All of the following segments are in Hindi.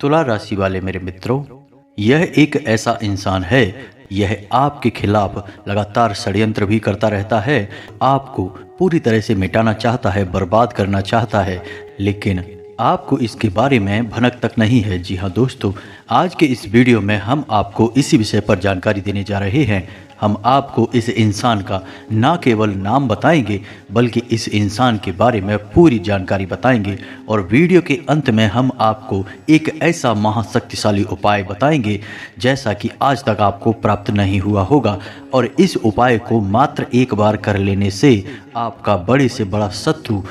तुला राशि वाले मेरे मित्रों, यह एक ऐसा इंसान है, यह आपके खिलाफ लगातार षड्यंत्र भी करता रहता है, आपको पूरी तरह से मिटाना चाहता है, बर्बाद करना चाहता है, लेकिन आपको इसके बारे में भनक तक नहीं है। जी हाँ दोस्तों, आज के इस वीडियो में हम आपको इसी विषय पर जानकारी देने जा रहे हैं। हम आपको इस इंसान का न केवल नाम बताएंगे, बल्कि इस इंसान के बारे में पूरी जानकारी बताएंगे और वीडियो के अंत में हम आपको एक ऐसा महाशक्तिशाली उपाय बताएंगे जैसा कि आज तक आपको प्राप्त नहीं हुआ होगा। और इस उपाय को मात्र एक बार कर लेने से आपका बड़े से बड़ा शत्रु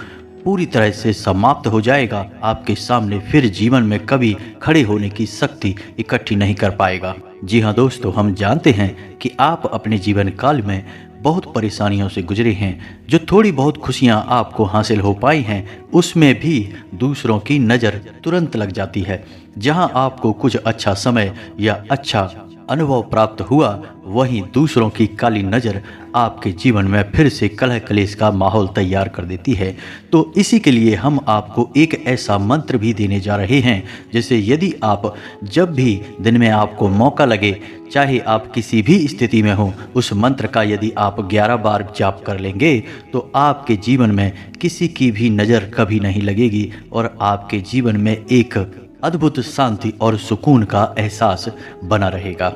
पूरी तरह से समाप्त हो जाएगा। आपके सामने फिर जीवन में कभी खड़े होने की शक्ति इकट्ठी नहीं कर पाएगा। जी हाँ दोस्तों, हम जानते हैं कि आप अपने जीवन काल में बहुत परेशानियों से गुजरे हैं। जो थोड़ी बहुत खुशियाँ आपको हासिल हो पाई हैं, उसमें भी दूसरों की नज़र तुरंत लग जाती है। जहाँ आपको कुछ अच्छा समय या अच्छा अनुभव प्राप्त हुआ, वहीं दूसरों की काली नज़र आपके जीवन में फिर से कलह कलेश का माहौल तैयार कर देती है। तो इसी के लिए हम आपको एक ऐसा मंत्र भी देने जा रहे हैं, जिसे यदि आप जब भी दिन में आपको मौका लगे, चाहे आप किसी भी स्थिति में हो, उस मंत्र का यदि आप 11 बार जाप कर लेंगे तो आपके जीवन में किसी की भी नज़र कभी नहीं लगेगी और आपके जीवन में एक अद्भुत शांति और सुकून का एहसास बना रहेगा।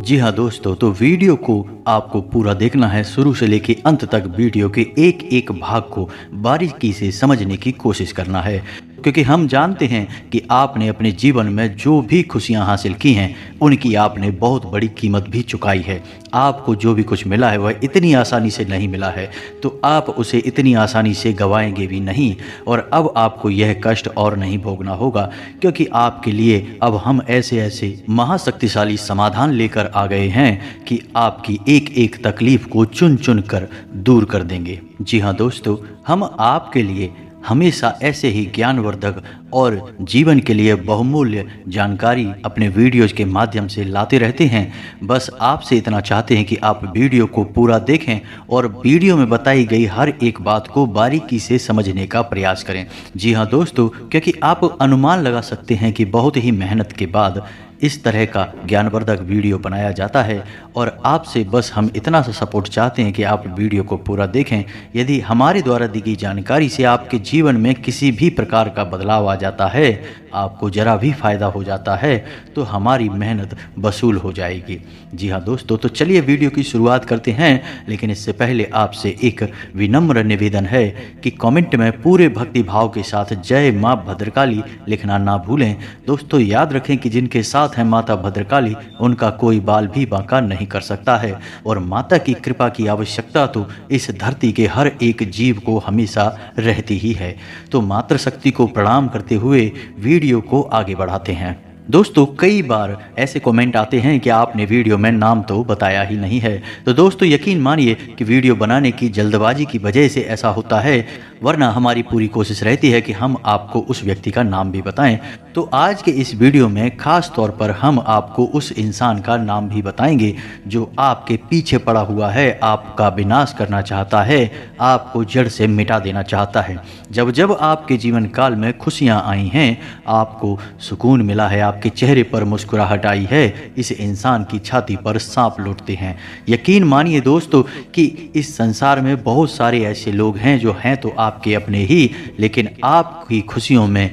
जी हाँ दोस्तों, तो वीडियो को आपको पूरा देखना है, शुरू से लेकर अंत तक वीडियो के एक एक भाग को बारीकी से समझने की कोशिश करना है, क्योंकि हम जानते हैं कि आपने अपने जीवन में जो भी खुशियां हासिल की हैं, उनकी आपने बहुत बड़ी कीमत भी चुकाई है। आपको जो भी कुछ मिला है वह इतनी आसानी से नहीं मिला है, तो आप उसे इतनी आसानी से गंवाएंगे भी नहीं। और अब आपको यह कष्ट और नहीं भोगना होगा, क्योंकि आपके लिए अब हम ऐसे ऐसे महाशक्तिशाली समाधान लेकर आ गए हैं कि आपकी एक एक तकलीफ को चुन चुन कर दूर कर देंगे। जी हाँ दोस्तों, हम आपके लिए हमेशा ऐसे ही ज्ञानवर्धक और जीवन के लिए बहुमूल्य जानकारी अपने वीडियोज के माध्यम से लाते रहते हैं। बस आपसे इतना चाहते हैं कि आप वीडियो को पूरा देखें और वीडियो में बताई गई हर एक बात को बारीकी से समझने का प्रयास करें। जी हाँ दोस्तों, क्योंकि आप अनुमान लगा सकते हैं कि बहुत ही मेहनत के बाद इस तरह का ज्ञानवर्धक वीडियो बनाया जाता है और आपसे बस हम इतना सा सपोर्ट चाहते हैं कि आप वीडियो को पूरा देखें। यदि हमारे द्वारा दी गई जानकारी से आपके जीवन में किसी भी प्रकार का बदलाव आ जाता है, आपको ज़रा भी फ़ायदा हो जाता है, तो हमारी मेहनत वसूल हो जाएगी। जी हाँ दोस्तों, तो चलिए वीडियो की शुरुआत करते हैं। लेकिन इससे पहले आपसे एक विनम्र निवेदन है कि कमेंट में पूरे भक्ति भाव के साथ जय माँ भद्रकाली लिखना ना भूलें। दोस्तों याद रखें कि जिनके साथ है माता भद्रकाली, उनका कोई बाल भी बांका नहीं कर सकता है। और माता की कृपा की आवश्यकता तो इस धरती के हर एक जीव को हमेशा रहती ही है। तो मातृशक्ति को प्रणाम करते हुए वीडियो को आगे बढ़ाते हैं। दोस्तों कई बार ऐसे कमेंट आते हैं कि आपने वीडियो में नाम तो बताया ही नहीं है। तो दोस्तों यकीन मानिए कि वीडियो बनाने की जल्दबाजी की वजह से ऐसा होता है, वरना हमारी पूरी कोशिश रहती है कि हम आपको उस व्यक्ति का नाम भी बताएं। तो आज के इस वीडियो में खास तौर पर हम आपको उस इंसान का नाम भी बताएंगे जो आपके पीछे पड़ा हुआ है, आपका विनाश करना चाहता है, आपको जड़ से मिटा देना चाहता है। जब जब आपके जीवन काल में खुशियां आई हैं, आपको सुकून मिला है, आपके चेहरे पर मुस्कुराहट आई है, इस इंसान की छाती पर सांप लौटते हैं। यकीन मानिए दोस्तों कि इस संसार में बहुत सारे ऐसे लोग हैं जो हैं तो आपके अपने ही, लेकिन आपकी खुशियों में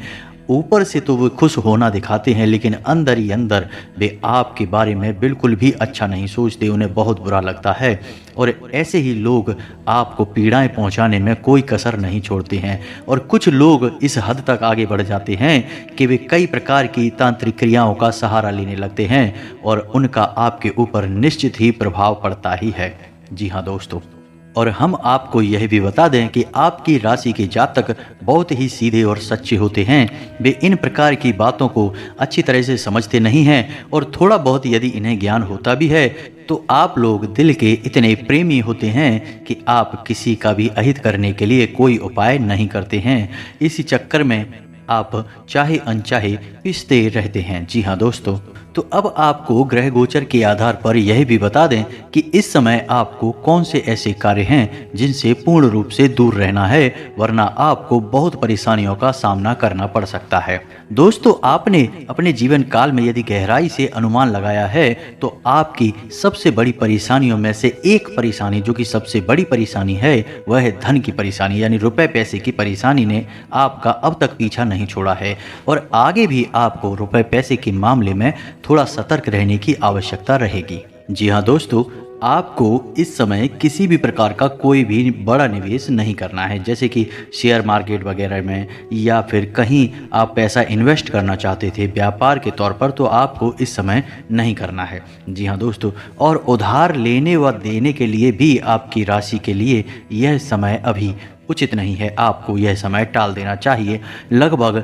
ऊपर से तो वो खुश होना दिखाते हैं, लेकिन अंदर ही अंदर वे आपके बारे में बिल्कुल भी अच्छा नहीं सोचते, उन्हें बहुत बुरा लगता है। और ऐसे ही लोग आपको पीड़ाएं पहुंचाने में कोई कसर नहीं छोड़ते हैं। और कुछ लोग इस हद तक आगे बढ़ जाते हैं कि वे कई प्रकार की तांत्रिक क्रियाओं का सहारा लेने लगते हैं और उनका आपके ऊपर निश्चित ही प्रभाव पड़ता ही है। जी हाँ दोस्तों, और हम आपको यह भी बता दें कि आपकी राशि के जातक बहुत ही सीधे और सच्चे होते हैं। वे इन प्रकार की बातों को अच्छी तरह से समझते नहीं हैं और थोड़ा बहुत यदि इन्हें ज्ञान होता भी है तो आप लोग दिल के इतने प्रेमी होते हैं कि आप किसी का भी अहित करने के लिए कोई उपाय नहीं करते हैं। इसी चक्कर में आप चाहे अनचाहे पिसते रहते हैं। जी हाँ दोस्तों, तो अब आपको ग्रह गोचर के आधार पर यह भी बता दें कि इस समय आपको कौन से ऐसे कार्य हैं जिनसे पूर्ण रूप से दूर रहना है, वरना आपको बहुत परेशानियों का सामना करना पड़ सकता है। दोस्तों, आपने अपने जीवन काल में यदि गहराई से अनुमान लगाया है तो आपकी सबसे बड़ी परेशानियों में से एक परेशानी, जो कि सबसे बड़ी परेशानी है, वह है धन की परेशानी, यानी रुपए पैसे की परेशानी ने आपका अब तक पीछा नहीं छोड़ा है और आगे भी आपको रुपए पैसे के मामले में थोड़ा सतर्क रहने की आवश्यकता रहेगी। जी हाँ दोस्तों, आपको इस समय किसी भी प्रकार का कोई भी बड़ा निवेश नहीं करना है, जैसे कि शेयर मार्केट वगैरह में, या फिर कहीं आप पैसा इन्वेस्ट करना चाहते थे व्यापार के तौर पर, तो आपको इस समय नहीं करना है। जी हाँ दोस्तों, और उधार लेने व देने के लिए भी आपकी राशि के लिए यह समय अभी उचित नहीं है। आपको यह समय टाल देना चाहिए। लगभग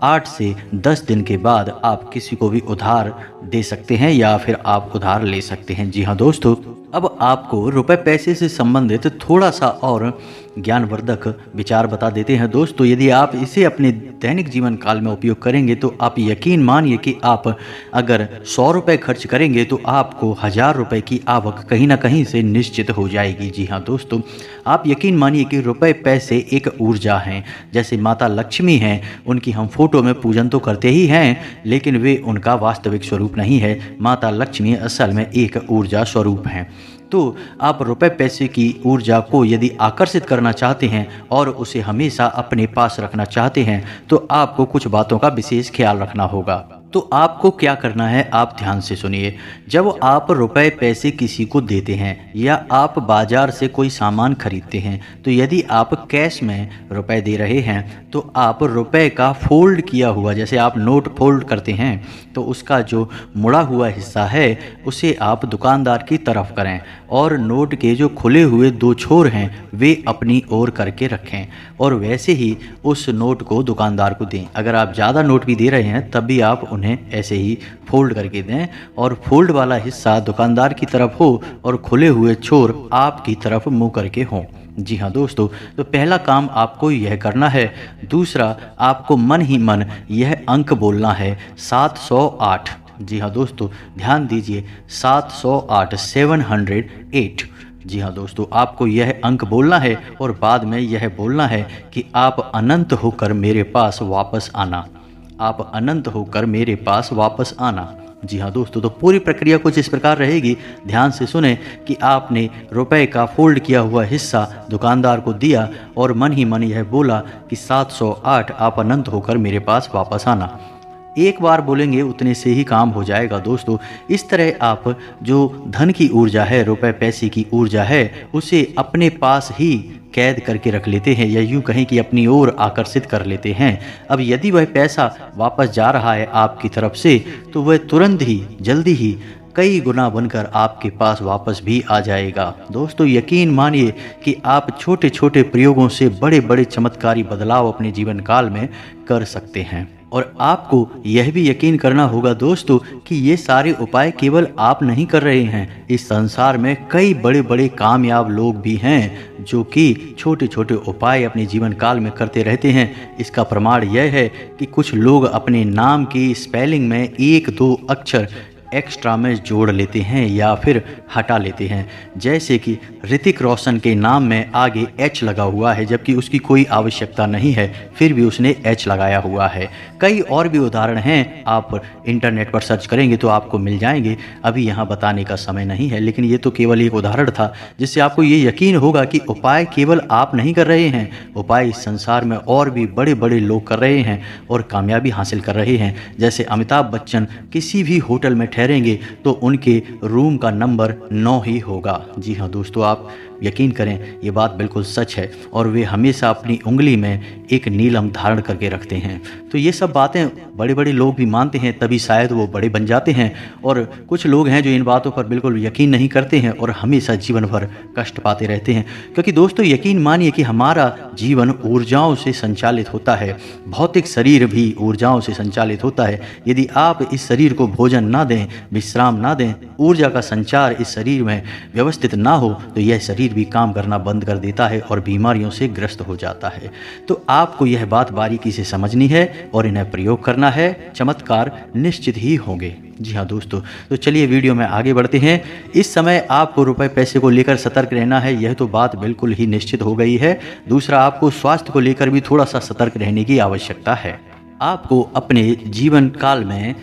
8 से 10 दिन के बाद आप किसी को भी उधार दे सकते हैं या फिर आप उधार ले सकते हैं। जी हाँ दोस्तों, अब आपको रुपए पैसे से संबंधित थोड़ा सा और ज्ञानवर्धक विचार बता देते हैं। दोस्तों, यदि आप इसे अपने दैनिक जीवन काल में उपयोग करेंगे तो आप यकीन मानिए कि आप अगर 100 रुपये खर्च करेंगे तो आपको 1000 रुपये की आवक कहीं ना कहीं से निश्चित हो जाएगी। जी हाँ दोस्तों, आप यकीन मानिए कि रुपए पैसे एक ऊर्जा हैं। जैसे माता लक्ष्मी हैं, उनकी हम फोटो में पूजन तो करते ही हैं, लेकिन वे उनका वास्तविक स्वरूप नहीं है। माता लक्ष्मी असल में एक ऊर्जा स्वरूप हैं। तो आप रुपए पैसे की ऊर्जा को यदि आकर्षित करना चाहते हैं और उसे हमेशा अपने पास रखना चाहते हैं तो आपको कुछ बातों का विशेष ख्याल रखना होगा। तो आपको क्या करना है, आप ध्यान से सुनिए। जब आप रुपए पैसे किसी को देते हैं या आप बाजार से कोई सामान खरीदते हैं, तो यदि आप कैश में रुपए दे रहे हैं तो आप रुपए का फोल्ड किया हुआ, जैसे आप नोट फोल्ड करते हैं, तो उसका जो मुड़ा हुआ हिस्सा है उसे आप दुकानदार की तरफ करें और नोट के जो खुले हुए 2 छोर हैं वे अपनी ओर करके रखें और वैसे ही उस नोट को दुकानदार को दें। अगर आप ज़्यादा नोट भी दे रहे हैं तब भी आप उन्हें ऐसे ही फोल्ड करके दें और फोल्ड वाला हिस्सा दुकानदार की तरफ हो और खुले हुए छोर आपकी तरफ मुंह करके हों। जी हाँ दोस्तों, तो पहला काम आपको यह करना है। दूसरा, आपको मन ही मन यह अंक बोलना है 708। जी हाँ दोस्तों, ध्यान दीजिए, 708, 708। जी हाँ दोस्तों, आपको यह अंक बोलना है और बाद में यह बोलना है कि आप अनंत होकर मेरे पास वापस आना। आप अनंत होकर मेरे पास वापस आना। जी हाँ दोस्तों, तो पूरी प्रक्रिया कुछ इस प्रकार रहेगी। ध्यान से सुने कि आपने रुपए का फोल्ड किया हुआ हिस्सा दुकानदार को दिया और मन ही मन यह बोला कि 708, आप अनंत होकर मेरे पास वापस आना। एक बार बोलेंगे उतने से ही काम हो जाएगा दोस्तों। इस तरह आप जो धन की ऊर्जा है, रुपए पैसे की ऊर्जा है, उसे अपने पास ही कैद करके रख लेते हैं या यूँ कहें कि अपनी ओर आकर्षित कर लेते हैं। अब यदि वह पैसा वापस जा रहा है आपकी तरफ से तो वह तुरंत ही, जल्दी ही कई गुना बनकर आपके पास वापस भी आ जाएगा। दोस्तों, यकीन मानिए कि आप छोटे छोटे प्रयोगों से बड़े बड़े चमत्कारी बदलाव अपने जीवन काल में कर सकते हैं। और आपको यह भी यकीन करना होगा दोस्तों कि ये सारे उपाय केवल आप नहीं कर रहे हैं। इस संसार में कई बड़े बड़े कामयाब लोग भी हैं जो कि छोटे छोटे उपाय अपने जीवन काल में करते रहते हैं। इसका प्रमाण यह है कि कुछ लोग अपने नाम की स्पेलिंग में 1-2 अक्षर एक्स्ट्रा में जोड़ लेते हैं या फिर हटा लेते हैं। जैसे कि ऋतिक रोशन के नाम में आगे एच लगा हुआ है जबकि उसकी कोई आवश्यकता नहीं है, फिर भी उसने एच लगाया हुआ है। कई और भी उदाहरण हैं, आप इंटरनेट पर सर्च करेंगे तो आपको मिल जाएंगे। अभी यहाँ बताने का समय नहीं है, लेकिन ये तो केवल एक उदाहरण था जिससे आपको ये यकीन होगा कि उपाय केवल आप नहीं कर रहे हैं, उपाय इस संसार में और भी बड़े बड़े लोग कर रहे हैं और कामयाबी हासिल कर रहे हैं। जैसे अमिताभ बच्चन किसी भी होटल में ठहरेंगे तो उनके रूम का नंबर 9 ही होगा। जी हाँ दोस्तों, आप यकीन करें ये बात बिल्कुल सच है। और वे हमेशा अपनी उंगली में एक नीलम धारण करके रखते हैं। तो ये सब बातें बड़े बड़े लोग भी मानते हैं, तभी शायद वो बड़े बन जाते हैं। और कुछ लोग हैं जो इन बातों पर बिल्कुल यकीन नहीं करते हैं और हमेशा जीवन भर कष्ट पाते रहते हैं। क्योंकि दोस्तों, यकीन मानिए कि हमारा जीवन ऊर्जाओं से संचालित होता है, भौतिक शरीर भी ऊर्जाओं से संचालित होता है। यदि आप इस शरीर को भोजन ना दें, विश्राम ना दें, ऊर्जा का संचार इस शरीर में व्यवस्थित ना हो तो यह शरीर शरीर भी काम करना बंद कर देता है और बीमारियों से ग्रस्त हो जाता है। तो आपको यह बात बारीकी से समझनी है और इन्हें प्रयोग करना है, चमत्कार निश्चित ही होंगे। जी हाँ दोस्तों, तो चलिए वीडियो में आगे बढ़ते हैं। इस समय आपको रुपए पैसे को लेकर सतर्क रहना है, यह तो बात बिल्कुल ही निश्चित हो गई है। दूसरा, आपको स्वास्थ्य को लेकर भी थोड़ा सा सतर्क रहने की आवश्यकता है। आपको अपने जीवन काल में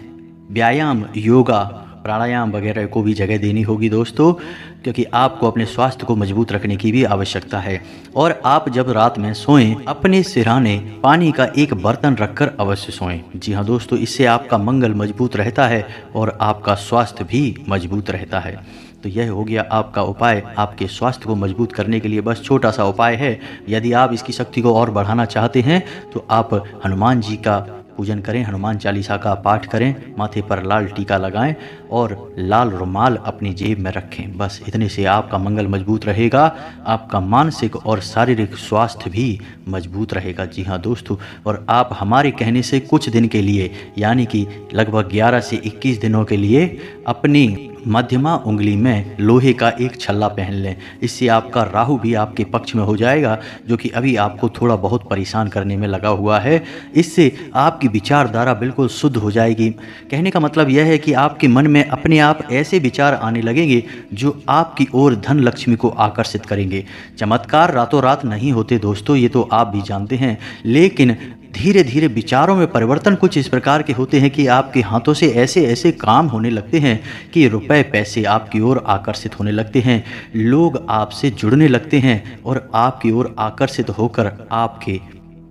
व्यायाम, योगा, प्राणायाम वगैरह को भी जगह देनी होगी दोस्तों, क्योंकि आपको अपने स्वास्थ्य को मजबूत रखने की भी आवश्यकता है। और आप जब रात में सोएं, अपने सिरहाने पानी का एक बर्तन रखकर अवश्य सोएं। जी हाँ दोस्तों, इससे आपका मंगल मजबूत रहता है और आपका स्वास्थ्य भी मजबूत रहता है। तो यह हो गया आपका उपाय आपके स्वास्थ्य को मजबूत करने के लिए। बस छोटा सा उपाय है। यदि आप इसकी शक्ति को और बढ़ाना चाहते हैं तो आप हनुमान जी का पूजन करें, हनुमान चालीसा का पाठ करें, माथे पर लाल टीका लगाएं और लाल रुमाल अपनी जेब में रखें। बस इतने से आपका मंगल मजबूत रहेगा, आपका मानसिक और शारीरिक स्वास्थ्य भी मजबूत रहेगा। जी हाँ दोस्तों, और आप हमारे कहने से कुछ दिन के लिए, यानी कि लगभग 11 से 21 दिनों के लिए अपनी मध्यमा उंगली में लोहे का एक छल्ला पहन लें। इससे आपका राहु भी आपके पक्ष में हो जाएगा, जो कि अभी आपको थोड़ा बहुत परेशान करने में लगा हुआ है। इससे आपकी विचारधारा बिल्कुल शुद्ध हो जाएगी। कहने का मतलब यह है कि आपके मन में अपने आप ऐसे विचार आने लगेंगे जो आपकी ओर धन लक्ष्मी को आकर्षित करेंगे। चमत्कार रातों रात नहीं होते दोस्तों, ये तो आप भी जानते हैं, लेकिन धीरे धीरे विचारों में परिवर्तन कुछ इस प्रकार के होते हैं कि आपके हाथों से ऐसे ऐसे काम होने लगते हैं कि रुपए पैसे आपकी ओर आकर्षित होने लगते हैं, लोग आपसे जुड़ने लगते हैं और आपकी ओर आकर्षित होकर आपके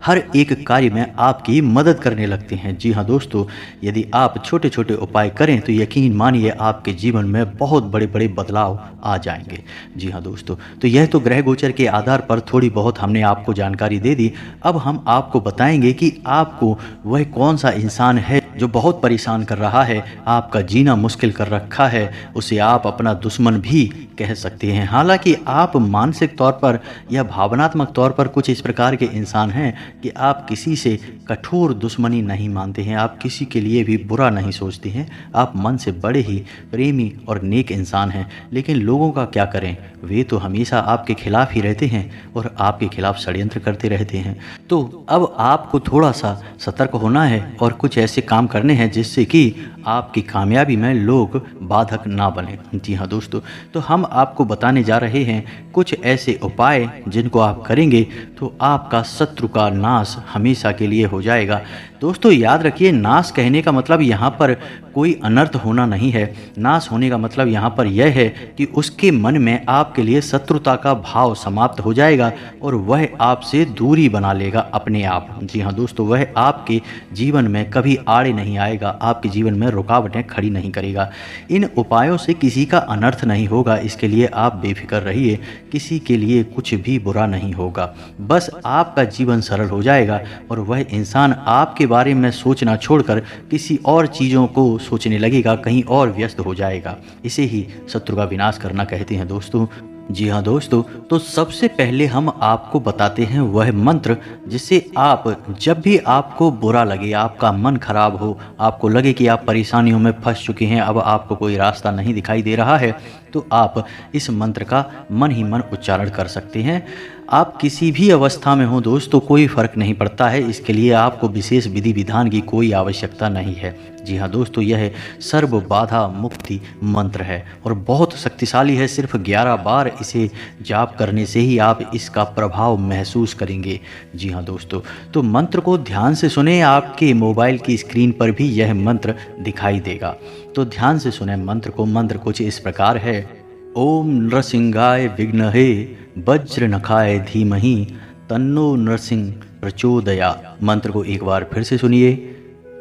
हर एक कार्य में आपकी मदद करने लगते हैं। जी हाँ दोस्तों, यदि आप छोटे छोटे उपाय करें तो यकीन मानिए आपके जीवन में बहुत बड़े बड़े बदलाव आ जाएंगे। जी हाँ दोस्तों, तो यह तो ग्रह गोचर के आधार पर थोड़ी बहुत हमने आपको जानकारी दे दी। अब हम आपको बताएंगे कि आपको वह कौन सा इंसान है जो बहुत परेशान कर रहा है, आपका जीना मुश्किल कर रखा है, उसे आप अपना दुश्मन भी कह सकते हैं। हालांकि आप मानसिक तौर पर या भावनात्मक तौर पर कुछ इस प्रकार के इंसान हैं कि आप किसी से कठोर दुश्मनी नहीं मानते हैं, आप किसी के लिए भी बुरा नहीं सोचते हैं, आप मन से बड़े ही प्रेमी और नेक इंसान हैं। लेकिन लोगों का क्या करें, वे तो हमेशा आपके खिलाफ ही रहते हैं और आपके खिलाफ षड्यंत्र करते रहते हैं। तो अब आपको थोड़ा सा सतर्क होना है और कुछ ऐसे काम करने हैं जिससे कि आपकी कामयाबी में लोग बाधक ना बने। जी हाँ दोस्तों, तो हम आपको बताने जा रहे हैं कुछ ऐसे उपाय जिनको आप करेंगे तो आपका शत्रु का नाश हमेशा के लिए हो जाएगा। दोस्तों याद रखिए, नाश कहने का मतलब यहाँ पर कोई अनर्थ होना नहीं है। नाश होने का मतलब यहाँ पर यह है कि उसके मन में आपके लिए शत्रुता का भाव समाप्त हो जाएगा और वह आपसे दूरी बना लेगा अपने आप। जी हाँ दोस्तों, वह आपके जीवन में कभी आड़े नहीं आएगा, आपके जीवन में रुकावटें खड़ी नहीं करेगा। इन उपायों से किसी का अनर्थ नहीं होगा, इसके लिए आप बेफिक्र रहिए, किसी के लिए कुछ भी बुरा नहीं होगा। बस आपका जीवन सरल हो जाएगा और वह इंसान आपके बारे में सोचना छोड़कर किसी और चीज़ों को सोचने लगेगा, कहीं और व्यस्त हो जाएगा। इसे ही शत्रु का विनाश करना कहते हैं दोस्तों। जी हाँ दोस्तों, तो सबसे पहले हम आपको बताते हैं वह मंत्र जिससे आप जब भी आपको बुरा लगे, आपका मन खराब हो, आपको लगे कि आप परेशानियों में फंस चुके हैं, अब आपको कोई रास्ता नहीं दिखाई दे रहा है, तो आप इस मंत्र का मन ही मन उच्चारण कर सकते हैं। आप किसी भी अवस्था में हो दोस्तों, कोई फ़र्क नहीं पड़ता है, इसके लिए आपको विशेष विधि विधान की कोई आवश्यकता नहीं है। जी हाँ दोस्तों, यह सर्व बाधा मुक्ति मंत्र है और बहुत शक्तिशाली है। सिर्फ 11 बार इसे जाप करने से ही आप इसका प्रभाव महसूस करेंगे। जी हाँ दोस्तों, तो मंत्र को ध्यान से सुने, आपके मोबाइल की स्क्रीन पर भी यह मंत्र दिखाई देगा, तो ध्यान से सुने मंत्र को। मंत्र कुछ इस प्रकार है, ओम नृसिंहाय विघ्नहे वज्र नखाय धीमहि तन्नो नृसिंह प्रचोदयात्। मंत्र को एक बार फिर से सुनिए,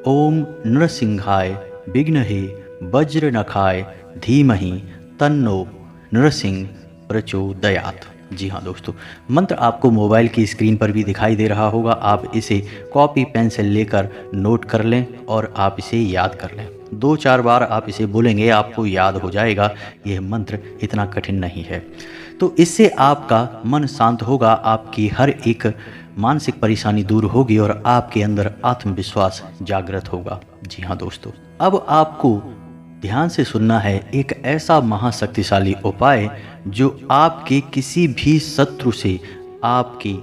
ओम नृसिंहाय विघ्नहे वज्र नखाय धीमहि तन्नो नृसिंह प्रचोदयात्। जी हाँ दोस्तों, मंत्र आपको मोबाइल की स्क्रीन पर भी दिखाई दे रहा होगा। आप इसे कॉपी पेंसिल लेकर नोट कर लें और आप इसे याद कर लें। 2-4 बार आप इसे बोलेंगे, आपको याद हो जाएगा। यह मंत्र इतना कठिन नहीं है। तो इससे आपका मन शांत होगा, आपकी हर एक मानसिक परेशानी दूर होगी और आपके अंदर आत्मविश्वास जागृत होगा। जी हाँ दोस्तों, अब आपको ध्यान से सुनना है एक ऐसा महाशक्तिशाली उपाय जो आपके किसी भी शत्रु से आपकी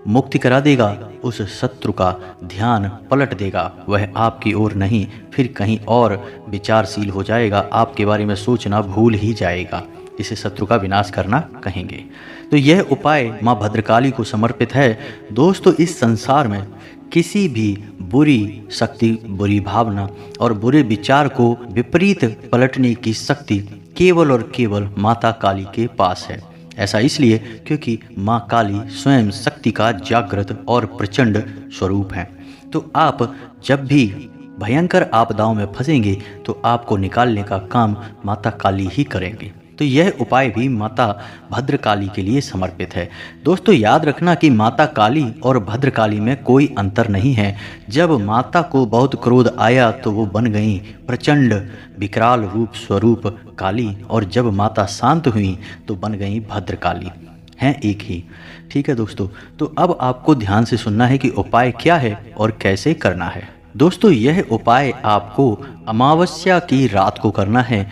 मुक्ति करा देगा। उस शत्रु का ध्यान पलट देगा, वह आपकी ओर नहीं फिर कहीं और विचारशील हो जाएगा, आपके बारे में सोचना भूल ही जाएगा। इसे शत्रु का विनाश करना कहेंगे। तो यह उपाय माँ भद्रकाली को समर्पित है। दोस्तों, इस संसार में किसी भी बुरी शक्ति, बुरी भावना और बुरे विचार को विपरीत पलटने की शक्ति केवल और केवल माता काली के पास है। ऐसा इसलिए क्योंकि माँ काली स्वयं शक्ति का जागृत और प्रचंड स्वरूप है। तो आप जब भी भयंकर आपदाओं में फंसेंगे तो आपको निकालने का काम माता काली ही करेंगे। तो यह उपाय भी माता भद्रकाली के लिए समर्पित है। दोस्तों, याद रखना कि माता काली और भद्रकाली में कोई अंतर नहीं है। जब माता को बहुत क्रोध आया तो वो बन गई प्रचंड विकराल रूप स्वरूप काली, और जब माता शांत हुई तो बन गई भद्रकाली, हैं एक ही। ठीक है दोस्तों, तो अब आपको ध्यान से सुनना है कि उपाय क्या है और कैसे करना है। दोस्तों, यह उपाय आपको अमावस्या की रात को करना है,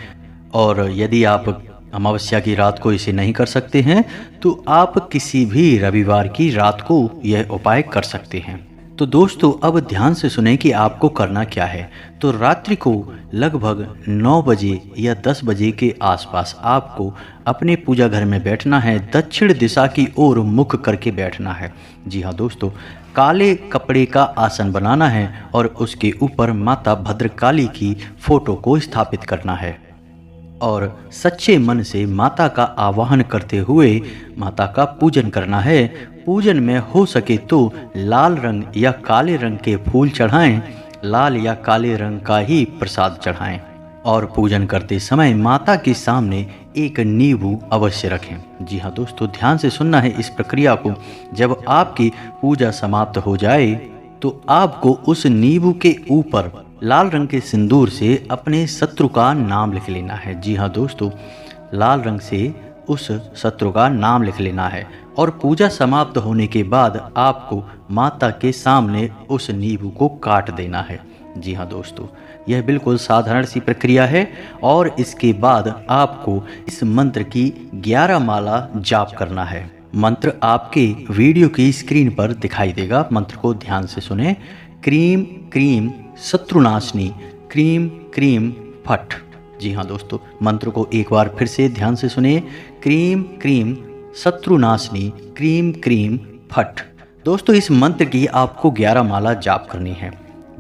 और यदि आप अमावस्या की रात को इसे नहीं कर सकते हैं तो आप किसी भी रविवार की रात को यह उपाय कर सकते हैं। तो दोस्तों, अब ध्यान से सुने कि आपको करना क्या है। तो रात्रि को लगभग 9 बजे या 10 बजे के आसपास आपको अपने पूजा घर में बैठना है। दक्षिण दिशा की ओर मुख करके बैठना है। जी हाँ दोस्तों, काले कपड़े का आसन बनाना है और उसके ऊपर माता भद्रकाली की फोटो को स्थापित करना है, और सच्चे मन से माता का आवाहन करते हुए माता का पूजन करना है। पूजन में हो सके तो लाल रंग या काले रंग के फूल चढ़ाएं, लाल या काले रंग का ही प्रसाद चढ़ाएं, और पूजन करते समय माता के सामने एक नींबू अवश्य रखें। जी हाँ दोस्तों, ध्यान से सुनना है इस प्रक्रिया को। जब आपकी पूजा समाप्त हो जाए तो आपको उस नींबू के ऊपर लाल रंग के सिंदूर से अपने शत्रु का नाम लिख लेना है। जी हाँ दोस्तों, लाल रंग से उस शत्रु का नाम लिख लेना है, और पूजा समाप्त होने के बाद आपको माता के सामने उस नींबू को काट देना है। जी हाँ दोस्तों, यह बिल्कुल साधारण सी प्रक्रिया है, और इसके बाद आपको इस मंत्र की 11 माला जाप करना है। मंत्र आपके वीडियो की स्क्रीन पर दिखाई देगा। मंत्र को ध्यान से सुने। क्रीम क्रीम शत्रुनाशनी, क्रीम क्रीम फट। जी हाँ दोस्तों, मंत्र को एक बार फिर से ध्यान से सुने। क्रीम क्रीम शत्रुनाशनी, क्रीम क्रीम फट। दोस्तों, इस मंत्र की आपको 11 माला जाप करनी है।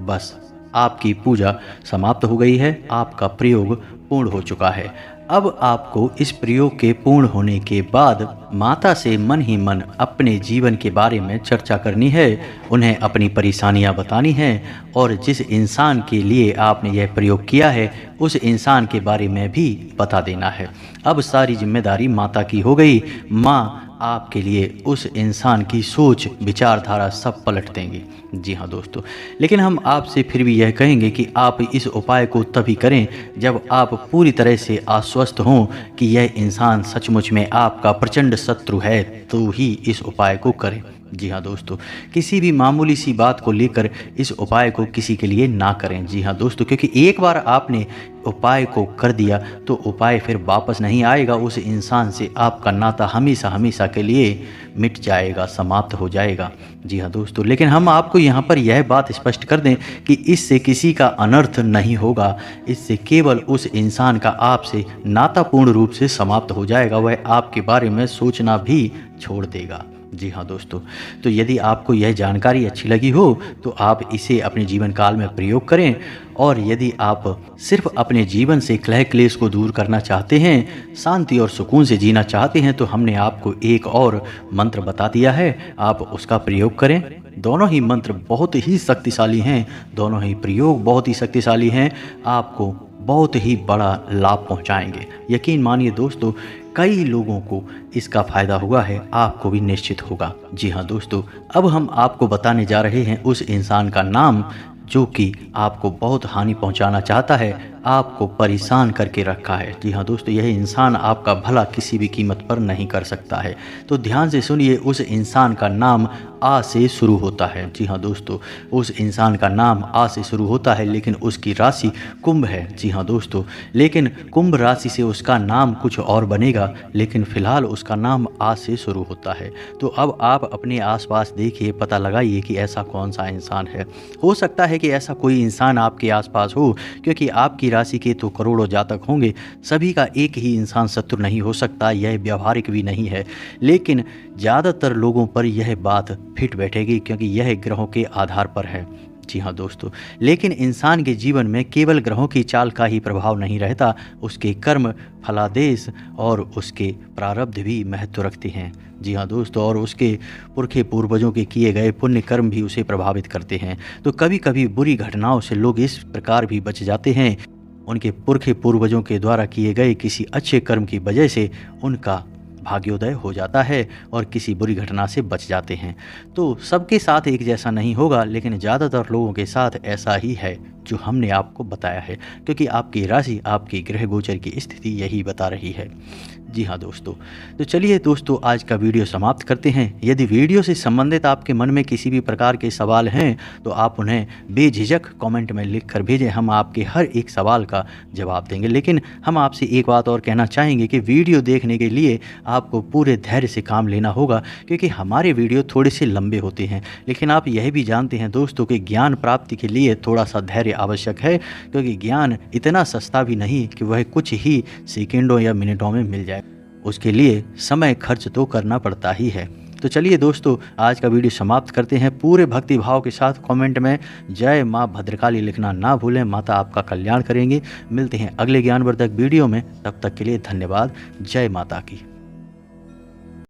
बस आपकी पूजा समाप्त हो गई है, आपका प्रयोग पूर्ण हो चुका है। अब आपको इस प्रयोग के पूर्ण होने के बाद माता से मन ही मन अपने जीवन के बारे में चर्चा करनी है, उन्हें अपनी परेशानियां बतानी है, और जिस इंसान के लिए आपने यह प्रयोग किया है उस इंसान के बारे में भी बता देना है। अब सारी जिम्मेदारी माता की हो गई। माँ आपके लिए उस इंसान की सोच विचारधारा सब पलट देंगे। जी हाँ दोस्तों, लेकिन हम आपसे फिर भी यह कहेंगे कि आप इस उपाय को तभी करें जब आप पूरी तरह से आश्वस्त हों कि यह इंसान सचमुच में आपका प्रचंड शत्रु है, तो ही इस उपाय को करें। जी हाँ दोस्तों, किसी भी मामूली सी बात को लेकर इस उपाय को किसी के लिए ना करें। जी हाँ दोस्तों, क्योंकि एक बार आपने उपाय को कर दिया तो उपाय फिर वापस नहीं आएगा। उस इंसान से आपका नाता हमेशा हमेशा के लिए मिट जाएगा, समाप्त हो जाएगा। जी हाँ दोस्तों, लेकिन हम आपको यहाँ पर यह बात स्पष्ट कर दें कि इससे किसी का अनर्थ नहीं होगा। इससे केवल उस इंसान का आपसे नाता पूर्ण रूप से समाप्त हो जाएगा, वह आपके बारे में सोचना भी छोड़ देगा। जी हाँ दोस्तों, तो यदि आपको यह जानकारी अच्छी लगी हो तो आप इसे अपने जीवन काल में प्रयोग करें, और यदि आप सिर्फ अपने जीवन से कलह क्लेश को दूर करना चाहते हैं, शांति और सुकून से जीना चाहते हैं, तो हमने आपको एक और मंत्र बता दिया है, आप उसका प्रयोग करें। दोनों ही मंत्र बहुत ही शक्तिशाली हैं, दोनों ही प्रयोग बहुत ही शक्तिशाली हैं, आपको बहुत ही बड़ा लाभ पहुंचाएंगे। यकीन मानिए दोस्तों, कई लोगों को इसका फ़ायदा हुआ है, आपको भी निश्चित होगा। जी हाँ दोस्तों, अब हम आपको बताने जा रहे हैं उस इंसान का नाम जो कि आपको बहुत हानि पहुंचाना चाहता है, आपको परेशान करके रखा है। जी हाँ दोस्तों, यह इंसान आपका भला किसी भी कीमत पर नहीं कर सकता है। तो ध्यान से सुनिए, उस इंसान का नाम आ से शुरू होता है। जी हाँ दोस्तों, उस इंसान का नाम आ से शुरू होता है, लेकिन उसकी राशि कुंभ है। जी हाँ दोस्तों, लेकिन कुंभ राशि से उसका नाम कुछ और बनेगा, लेकिन फिलहाल उसका नाम आ से शुरू होता है। तो अब आप अपने आसपास देखिए, पता लगाइए कि ऐसा कौन सा इंसान है। हो सकता है कि ऐसा कोई इंसान आपके आसपास हो, क्योंकि आपकी राशि के तो करोड़ों जातक होंगे। सभी का एक ही इंसान शत्रु नहीं हो सकता, यह व्यवहारिक भी नहीं है, लेकिन ज़्यादातर लोगों पर यह बात फिट बैठेगी, क्योंकि यह ग्रहों के आधार पर है। जी हाँ दोस्तों, लेकिन इंसान के जीवन में केवल ग्रहों की चाल का ही प्रभाव नहीं रहता, उसके कर्म, फलादेश और उसके प्रारब्ध भी महत्व रखते हैं। जी हाँ दोस्तों, और उसके पुरखे पूर्वजों के किए गए पुण्य कर्म भी उसे प्रभावित करते हैं। तो कभी कभी बुरी घटनाओं से लोग इस प्रकार भी बच जाते हैं, उनके पुरखे पूर्वजों के द्वारा किए गए किसी अच्छे कर्म की वजह से उनका भाग्योदय हो जाता है और किसी बुरी घटना से बच जाते हैं। तो सबके साथ एक जैसा नहीं होगा, लेकिन ज़्यादातर लोगों के साथ ऐसा ही है जो हमने आपको बताया है, क्योंकि आपकी राशि, आपकी ग्रह गोचर की स्थिति यही बता रही है। जी हाँ दोस्तों, तो चलिए दोस्तों, आज का वीडियो समाप्त करते हैं। यदि वीडियो से संबंधित आपके मन में किसी भी प्रकार के सवाल हैं तो आप उन्हें बेझिझक कमेंट में लिख कर भेजें, हम आपके हर एक सवाल का जवाब देंगे। लेकिन हम आपसे एक बात और कहना चाहेंगे कि वीडियो देखने के लिए आपको पूरे धैर्य से काम लेना होगा, क्योंकि हमारे वीडियो थोड़े से लंबे होते हैं। लेकिन आप यह भी जानते हैं दोस्तों कि ज्ञान प्राप्ति के लिए थोड़ा सा धैर्य आवश्यक है, क्योंकि ज्ञान इतना सस्ता भी नहीं कि वह कुछ ही सेकंडों या मिनटों में मिल जाए। उसके लिए समय खर्च तो करना पड़ता ही है। तो चलिए दोस्तों, आज का वीडियो समाप्त करते हैं। पूरे भक्ति भाव के साथ कमेंट में जय माँ भद्रकाली लिखना ना भूलें, माता आपका कल्याण करेंगे। मिलते हैं अगले ज्ञानवर्धक वीडियो में, तब तक के लिए धन्यवाद। जय माता की।